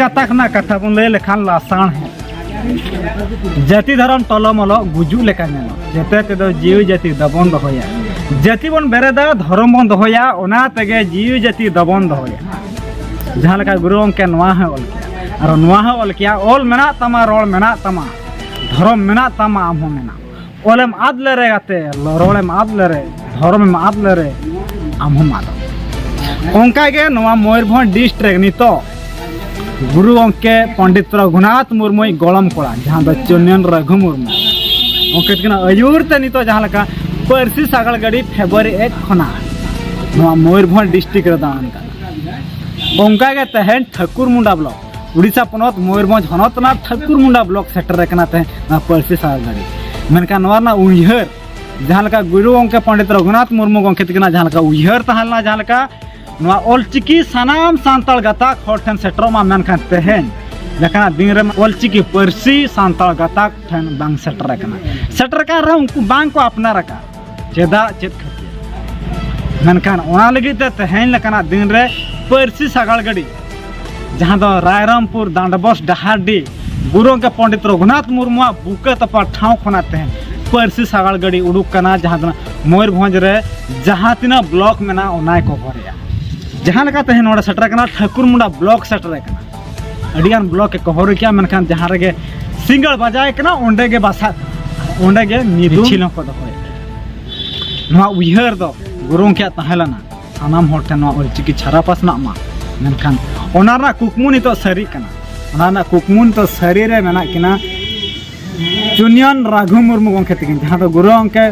गाताक ना कथा बन लय लेखान लासाण है जाति धर्म टलमल गुजू लेका जते तेदो जीव जाति दबन दहोया जाति बन बेरेदा धर्म बन दहोया ओना तेगे जीव जाति दबन दहोया जहाँ लेका गुरु गंके नोआ है ऑल किया और नोआ है ऑल किया ऑल मेना तमा रोल मेना तमा धर्म मेना तमा आम हो मेना ओलेम आद ले रे गाते रोलेम आद ले रे धर्म आद ले रे आम हो मादो ओंका के नोआ मयूरभंज डिस्ट्रिक्ट नितो गुरु गंके पंडित रघुनाथ मुर्मू गोलम कोड़ा जहाँ दो चुनियन रघु मुर्मू ओंके किना अयूरते नितो जहाँ लका परसी सागल गाड़ी फेब्रुआरी 1 खना नोआ मयूरभंज डिस्ट्रिक्ट रे दान का ओंका के तहन ठाकुर मुंडा ब्लॉक उड़ीसा पनत मयूरभंज हनत ना ठाकुर मुंडा ब्लॉक सेक्टर कना ते ना परसी सागल गाड़ी मेनका नोआ ना उयहर जहाँ लका गुरु गंके पंडित रघुनाथ मुर्मू गंके किना जहाँ लका उयहर तहलना जहाँ लका नोआ ऑलचिकी सानाम सांताल गाताक हर ठन सेटर मा मेनखान तेहेन लेकिन दिन रे ऑलचिकी परसी सांताल गाताक ठन बांग सेटर का रे उनको बांग को अपना रखा चेदा चेत खातिर मेनखान ओना लगी ते तेहेन लेकिन दिन रे परसी सागल गाड़ी जहाँ दो रायरामपुर दांडबस डहाडी गुरु के पंडित रघुनाथ मुर्मू बुके तपा ठाव खना तेहेन परसी सागल गाड़ी उडुक कना जहाँ मयूरभंज रे जहाँ तीना ब्लॉक मेना ओनाय को भरिया जहाँ लगा तेहन नोड़ा सेटर कना ठाकुर मुंडा ब्लॉक सेटर कना अडियान ब्लॉक के कहर किया मेनखान जहाँ रे सिंगल बजाय कना ओंडे गे बासा ओंडे गे निदु छिलो को दहोय नोआ उयहर दो गुरु के तहलना सानाम हर ठन नोआ ऑलचिकी छारा पासना मा मेनखान ओनारना कुकमु नितो सरी कना ओनारना कुकमु नितो सरी रे मेना किना चुनियन रघु मुर्मू गंके तिकिन जहाँ दो गुरु गंके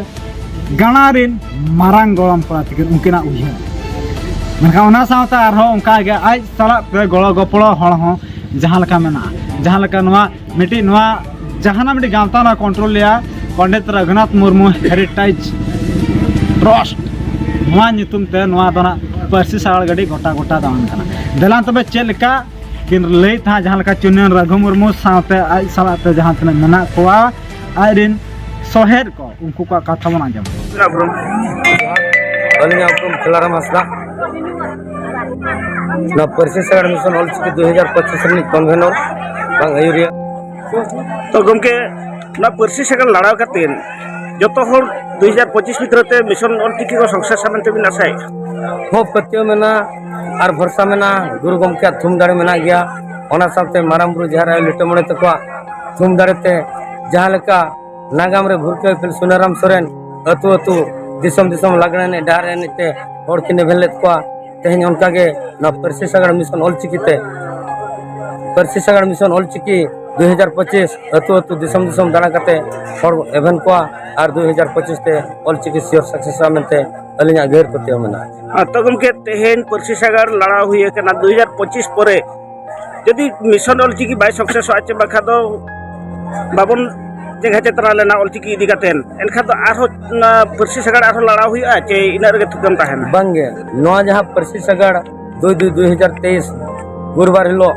गणारिन मारांग गोलम कोड़ा तिकिन उनकिना उयहर मेनखान ओना सावता आरो उनका गे आज सला पे गळो गपळो हळ हो जहाँ लका मेना जहाँ लका नोआ मिटी नोआ जहाना मिटी गांवता ना कंट्रोल लिया पंडित रघुनाथ मुर्मू हेरिटेज ट्रस्ट नोआ नितुम ते नोआ दना परसी सागल गाड़ी गोटा गोटा दान कना देलान तबे चेलका किन लई था जहाँ लका चुनियन रघु मुर्मू सावते आज सला ते जहाँ तने मेना कोआ आइरिन सोहेर को उनको का कथा बना जम अलिया आपको खिलाराम हसना ना परसी सागल मिशन ऑलचिकी 2025 ᱨᱤᱱᱤᱡ कन्वेनर बांग आयुरिया तो गमके ना परसी सागल लड़ाव कातेन जतो हर 2025 भितरते मिशन ऑलचिकी को सक्सेस सामंते बिन आसाय हो पत्यो मेना आर भरसा मेना गुरु गमके थुम दाड़े मेना गया ओना साथे माराम बुरु जहार लिटो मणे तकवा थुम दाड़ेते जहाँ लेका नागाम रे भुरके फिल सुनाराम सोरेन अतु अतु दिसम दिसम लागणे ने डारे नेते हर किने भेलेत को तेहन उनका के ना परसी सागल मिशन ऑलचिकी परसी सागल मिशन ऑलचिकी 2025 अतु अतु दिसम दिसम दाना कते हर एभेन को आर 2025 ते ऑलचिकी सियोर सक्सेस मेनते अलिया घेर पत्यो मेना तो गमके तेहन परसी सागल लड़ाव हुए के ना 2025 परे यदि मिशन ऑलचिकी बाय सक्सेस आचे बखा दो बाबन जगह चेतना लेना ऑलचिकी इदी कातेन एनखा तो आरो परसी सागल आरो लड़ाव हुआ चे इना रे थुकम ताहेन बांगे नोआ जहाँ परसी सागल 2023 गुरुवार हिलो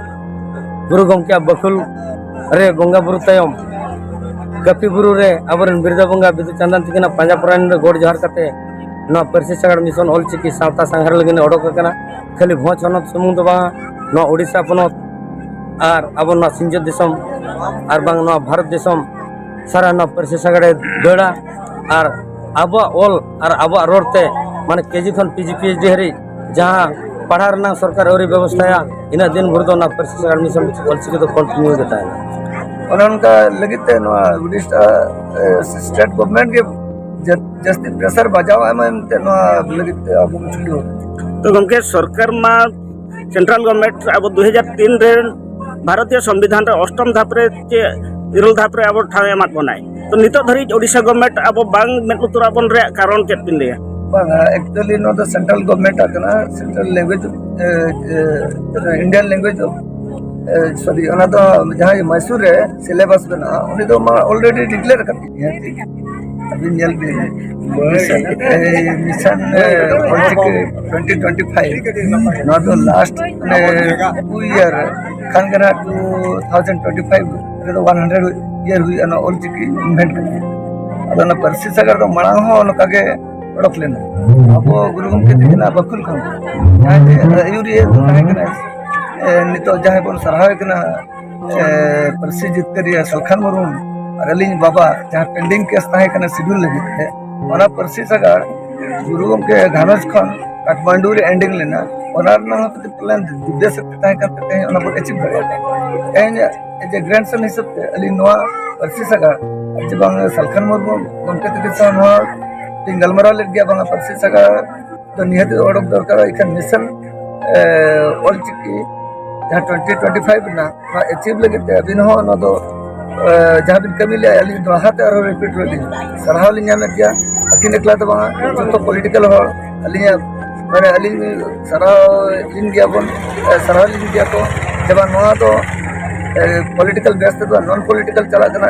गुरु गमके बकुल रे बंगा बुरु तायम गपी बुरु रे अबरन बिरदा बंगा बिदु चंदन तिकना पांजा पुरान रे गोड़ जहर कते नोआ परसी सागल मिशन ऑलचिकी सावता संघार लगिन ओडोक कना खाली भोज हनत सुमुंग दो बा नोआ ओडिसा पनत आर अब नोआ सिंजो दिसम आर बांग नोआ भारत दिसम सारा नोआ परसी सागल दड़ा आर अब ऑल आर अब रोडते माने केजी खन पीजी पीएचडी हरी जहाँ पढ़ार ना सरकार और व्यवस्था इन दिन भर दो ना परसी सागल मिशन ऑलचिकी तो कंटिन्यू देता है और उनका लगते नोआ उड़ीसा स्टेट गवर्नमेंट के जस्ती प्रेशर बजावा में नोआ लगते अब छुलो तो गमके सरकार मा सेंट्रल गवर्नमेंट अब 2003 रे भारतीय संविधान रे अष्टम धाप रे चे इरल धाप रे अब ठाव एमात बनाय तो नितो धरी ओडिशा गवर्नमेंट अब बांग मेतुरा बन रे कारण चेत पिन लिया बांग actually no the central government आकना central language Indian language sorry ओना तो जहां मैसूर रे सिलेबस बना उनी तो ऑलरेडी डिक्लेयर कर दी अभी नेल भी mission Ol Chiki 2025 not the last 2 year कांगना 2025 तो 100 ईयर हुई ना ऑलचिकी इन्वेंट कर अदना परसी सागल तो मणांग हो न कागे ओडक लेना अब गुरु गमके दिना बकुल खन यूरिया तो ताहे कना नितो जहाँ बन सराहे कना परसी जितकरिया सलखान मुर्मू और अलिंग बाबा जहाँ पेंडिंग केस ताहे कना शेड्यूल लगी है ओना परसी सगाड़ गुरु के घानस खन काठमांडू रे एंडिंग लेना ओना ना प्लान दिव्य शक्ति ताहे कन ते ओना बन अचीव दड़े एन जे ग्रैंडसन हिसाब ते अलिंग नोआ परसी सगाड़ जबांग सलखान मुर्मू गमके ते सा नोआ गलमरा ले गया बांगा परसी सगाड़ तो निहत ओडक दरकार इखन मिशन ऑल चिकी जहाँ 2025 ना अचीव लगे अभी ना ना तो जहाँ बिन कमी ले अली दोहाते और रिपीट होली सरहाव लिंगा में क्या अकिन एकला तो बांगा जो पॉलिटिकल हो अली मैंने अली सरहाव लिंग गया बन सरहाव लिंग गया को जब नोआ तो पॉलिटिकल बेस तो नॉन पॉलिटिकल चला करना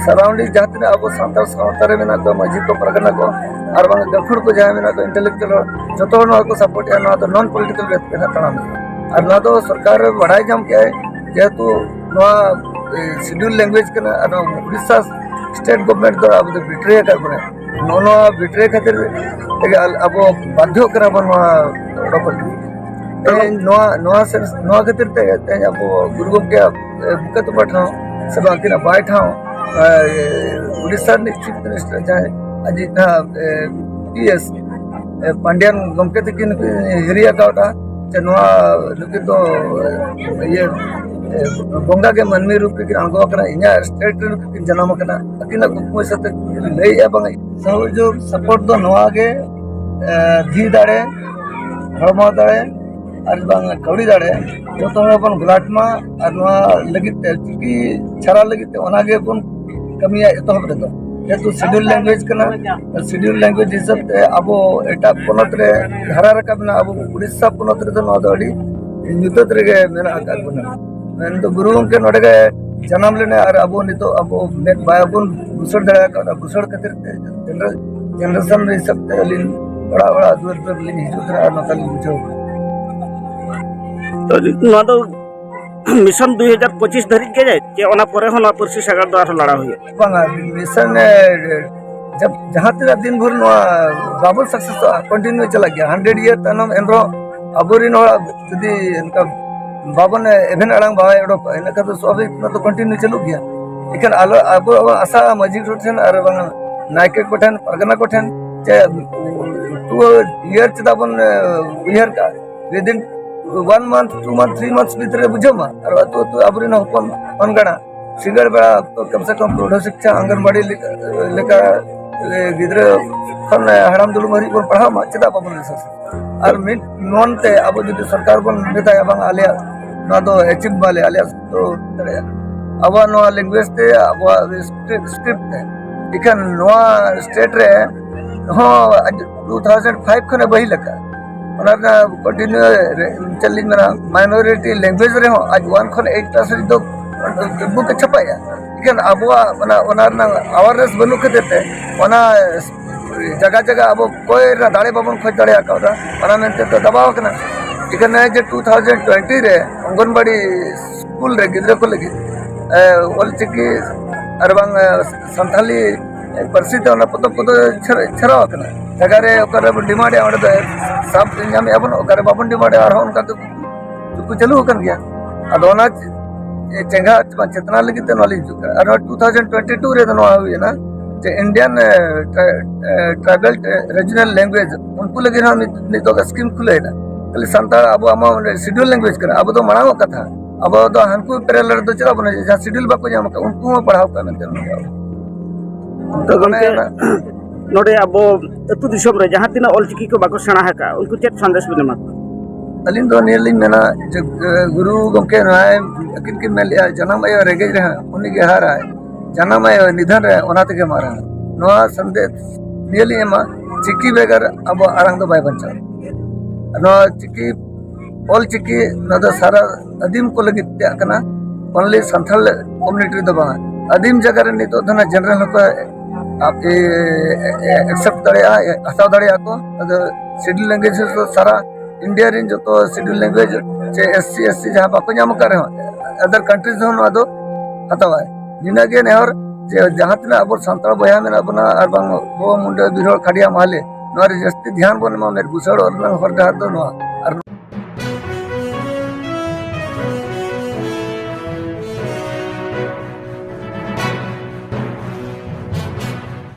सराउंडिंग जहाँ तक अब सांताल सावतारे में ना तो मस्जिद को परगना को और बांगा गफुर को जहाँ में ना तो इंटेलेक्चुअल जो तो ना को सपोर्ट या ना तो नॉन पॉलिटिकल बेस पे ना करना और ना तो सरकार बढ़ाई जाम क्या है जेहेतु नोआ शेड्यूल लैंग्वेज के ना उड़ीसा स्टेट गवर्नमेंट द्वारा अब बिट्रे कर बने नो बिट्रे खातिर अब बाध्य करा बन नोआ खातिर ते अब गुरु गमके बुकत पठाओ सब आकिना बाय ठाओ उड़ीसा चीफ मिनिस्टर जहाँ आज इतना पीएस पांड्यान गमके तकिन हिरिया कावटा नोआ नुकिन तो ये बोंगा के मनमी रूप के अणगो कना इना स्टेट रे जन्म कना अकिना कुकुम साथे लई बंग सहयोग सपोर्ट दो नोआ के धी दाड़े हरमो दाड़े और बंग कौड़ी दाड़े जो तो अपन गुलाटमा और नोआ लगित चिकी छरा लगित ओना के बन कमिया एतहब रे दो जेतु शेड्यूल लैंग्वेज कना शेड्यूल लैंग्वेज हिसाब ते अब एटा पोनत रे धारा रकबना अब उड़ीसा पोनत रे तो नोदड़ी नितत रे मेना आकार बना मैं तो गुरु के नोडे के जन्म लेने और अब नितो अब नेट बायबुन बुसड़ दड़ा का बुसड़ खातिर जनरेशन हिसाब ते लिन बड़ा बड़ा दूर दूर लिन हिजुत और नकल बुझो तो ना तो मिशन 2025 धरी के जाए जे ओना परे होना परसी सगाड़ द्वारा लड़ा हुए बांगा मिशन जब जहाँ तक दिन भर बाबुल सक्सेस कंटिन्यू चला गया 100 ईयर तनम एनरो अबोरिन यदि इनका बाबन एभेन अड़ांग बाबा एडोक इनका तो स्वाभाविक ना तो कंटिन्यू चलू गया लेकिन आलो अब आशा मस्जिद ठेन और नायके को ठेन परगना को ठेन चे 2 ईयर चदाबन ईयर का with in 1 month 2 month 3 months भीतर बुझमा और तो अबरिन हपन अनगणा सिंगल बेड़ा तो कम से कम प्रौढ़ शिक्षा आंगनबाड़ी लेका गिद्रे खन हराम दुलु मरी को पढ़ा मा चदा बाबन और मिट नॉन ते अब जो सरकार बन बेता बांग आलिया ना तो अचीव वाले आलिया तो अब नोआ लैंग्वेज ते अब स्क्रिप्ट है इकन नोआ स्टेट रे हो 2005 खने बही लका ओना कंटिन्यू चली मेरा माइनॉरिटी लैंग्वेज रे हो आज 1 खन 8 क्लास दो बुक छपाया इकन अब ओना अवेयरनेस बनु खते ओना जगह जगह अब कोई दाड़े बाबन खोज दाड़े आका ओना मेनते तो दबाव कना इकन जे 2020 रे अंगनबाड़ी स्कूल रे गिद्रे को लगी ओल चिकी और बांग संथाली परसी ते ओना पतो छरा कना जगह रे ओकर डिमांड ओडे तो सब नाम एबन ओकर बाबन डिमांड और उनका तो चलू कन गया अदोना चेंगा चेतना लगी ते नॉलेज और 2022 रे तो हुई ना इंडियन ट्राइबल रीजनल लैंग्वेज उनको लगे हम नितो स्कीम खुले ना खाली संताल अब आम शेड्यूल लैंग्वेज कर अब तो मनाव कथा अब तो हनको पेरेलर तो चला बने जहाँ शेड्यूल बाको जाम का उनको पढ़ाव का मेंटेन तो गमके नोडे अब अतु दिसम रे जहाँ तिना ऑलचिकी को बाको सेना है का उनको चेत संदेश बिना मत अलिन तो नेलिन मेना गुरु गमके नाय अकिन किन में जन्म आयो रेगेज रहा उन्हीं के हार है जन्म आयो निधन रहे ओनाते के मारा नोआ संदेश नेली एमा चिकी बेगर अब आरंग तो बाय बंचा नोआ चिकी ऑल चिकी ना तो सारा अदीम को लगी त्या कना ओनली संथाल कम्युनिटी दो बा अदीम जगह रे नितो धना जनरल को आप एक्सेप्ट दड़िया हटाव दड़िया को शेड्यूल लैंग्वेज तो सारा इंडिया रे जो तो शेड्यूल लैंग्वेज चे एससी जहां बाको नाम करे अदर कंट्रीज हो दो हटावा निनागे नेहर जे जहां तना अब संताल बया में अपना और बांग वो मुंडे बिरोड़ खड़िया माले नोरे जस्ती ध्यान बन मा मेर बुसड़ और हर दो नो